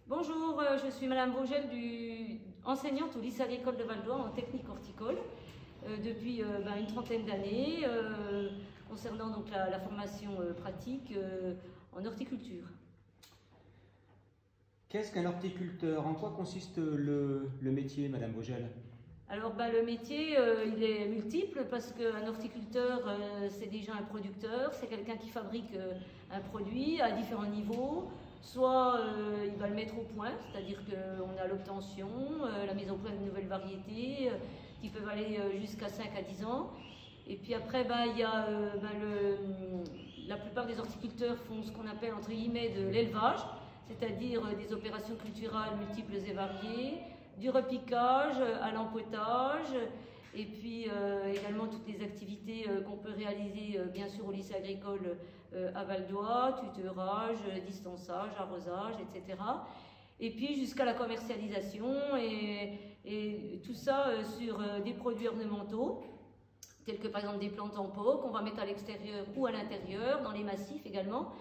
Bonjour, je suis Madame Vogel, enseignante au lycée agricole de Val d'Oie en technique horticole depuis une trentaine d'années concernant donc la formation pratique en horticulture. Qu'est-ce qu'un horticulteur? En quoi consiste le métier, Madame Vogel? Alors le métier il est multiple parce qu'un horticulteur c'est déjà un producteur, c'est quelqu'un qui fabrique un produit à différents niveaux. Soit il va le mettre au point, c'est-à-dire qu'on a l'obtention, la mise au point de nouvelles variétés qui peuvent aller jusqu'à 5 à 10 ans. Et puis après, il y a, la plupart des horticulteurs font ce qu'on appelle entre guillemets de l'élevage, c'est-à-dire des opérations culturales multiples et variées, du repiquage à l'empotage, et puis également toutes les activités qu'on peut réaliser bien sûr au lycée agricole à Val d'Oie, tutorage, distançage, arrosage, etc. Et puis jusqu'à la commercialisation et tout ça sur des produits ornementaux, tels que par exemple des plantes en pot qu'on va mettre à l'extérieur ou à l'intérieur, dans les massifs également,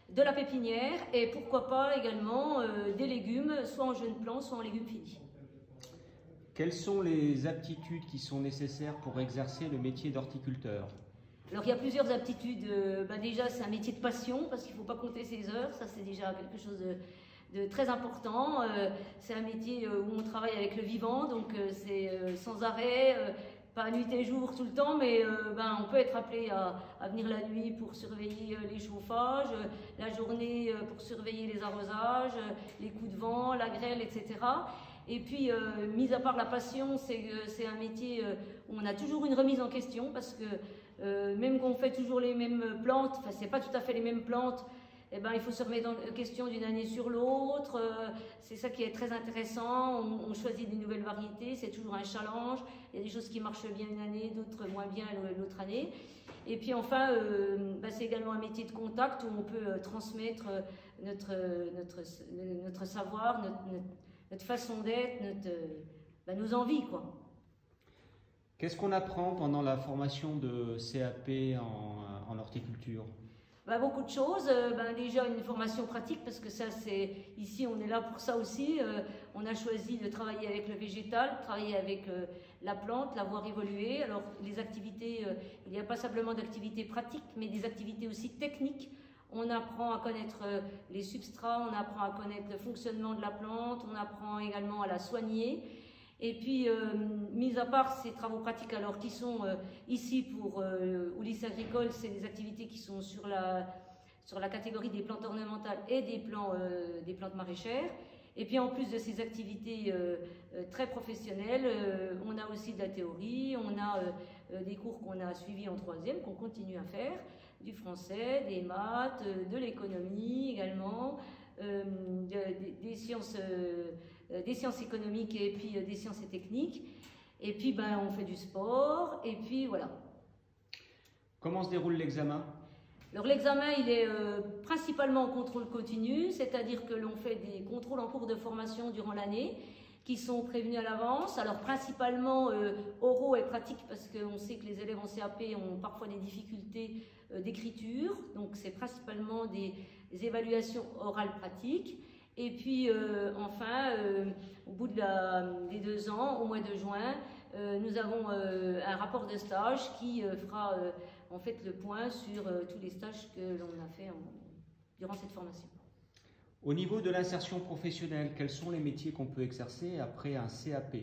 de la pépinière et pourquoi pas également des légumes, soit en jeunes plants, soit en légumes finis. Quelles sont les aptitudes qui sont nécessaires pour exercer le métier d'horticulteur? Alors il y a plusieurs aptitudes. Déjà c'est un métier de passion parce qu'il ne faut pas compter ses heures, ça c'est déjà quelque chose de très important. C'est un métier où on travaille avec le vivant, donc c'est sans arrêt, pas nuit et jour tout le temps, mais on peut être appelé à venir la nuit pour surveiller les chauffages, la journée pour surveiller les arrosages, les coups de vent, la grêle, etc. Et puis, mis à part la passion, c'est un métier où on a toujours une remise en question parce que même qu'on fait toujours les mêmes plantes, enfin c'est pas tout à fait les mêmes plantes, il faut se remettre en question d'une année sur l'autre. C'est ça qui est très intéressant. On choisit des nouvelles variétés, c'est toujours un challenge. Il y a des choses qui marchent bien une année, d'autres moins bien l'autre année. Et puis enfin, c'est également un métier de contact où on peut transmettre notre savoir, notre façon d'être, nos envies, quoi. Qu'est-ce qu'on apprend pendant la formation de CAP en horticulture? Beaucoup de choses. Déjà une formation pratique parce que ça c'est ici on est là pour ça aussi. On a choisi de travailler avec le végétal, travailler avec la plante, la voir évoluer. Alors les activités, il n'y a pas simplement d'activités pratiques, mais des activités aussi techniques. On apprend à connaître les substrats, on apprend à connaître le fonctionnement de la plante, on apprend également à la soigner. Et puis, mis à part ces travaux pratiques, alors qui sont ici au lycée agricole, c'est des activités qui sont sur la catégorie des plantes ornementales et des plantes maraîchères. Et puis en plus de ces activités très professionnelles, on a aussi de la théorie, on a des cours qu'on a suivis en troisième, qu'on continue à faire, du français, des maths, de l'économie également, des sciences économiques et puis des sciences et techniques. Et puis on fait du sport et puis voilà. Comment se déroule l'examen? Alors l'examen il est principalement en contrôle continu, c'est-à-dire que l'on fait des contrôles en cours de formation durant l'année qui sont prévenus à l'avance. Alors principalement oraux et pratiques parce qu'on sait que les élèves en CAP ont parfois des difficultés d'écriture, donc c'est principalement des évaluations orales pratiques. Et puis enfin, au bout des 2 ans, au mois de juin, nous avons un rapport de stage qui fera en fait le point sur tous les stages que l'on a fait durant cette formation. Au niveau de l'insertion professionnelle, quels sont les métiers qu'on peut exercer après un CAP?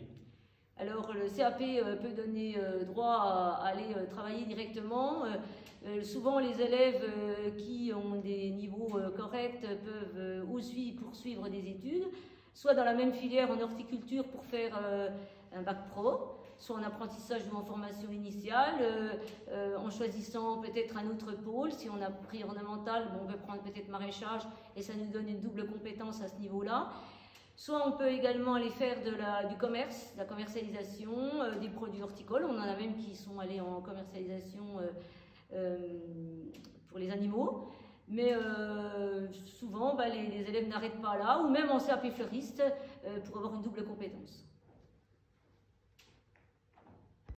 Alors le CAP peut donner droit à aller travailler directement. Souvent les élèves qui ont des niveaux corrects peuvent aussi poursuivre des études, soit dans la même filière en horticulture pour faire un bac pro, soit en apprentissage ou en formation initiale, en choisissant peut-être un autre pôle. Si on a pris ornemental, on peut prendre peut-être maraîchage et ça nous donne une double compétence à ce niveau-là. Soit on peut également aller faire du commerce, de la commercialisation des produits horticoles. On en a même qui sont allés en commercialisation pour les animaux. Mais souvent, les élèves n'arrêtent pas là, ou même en CAP fleuriste pour avoir une double compétence.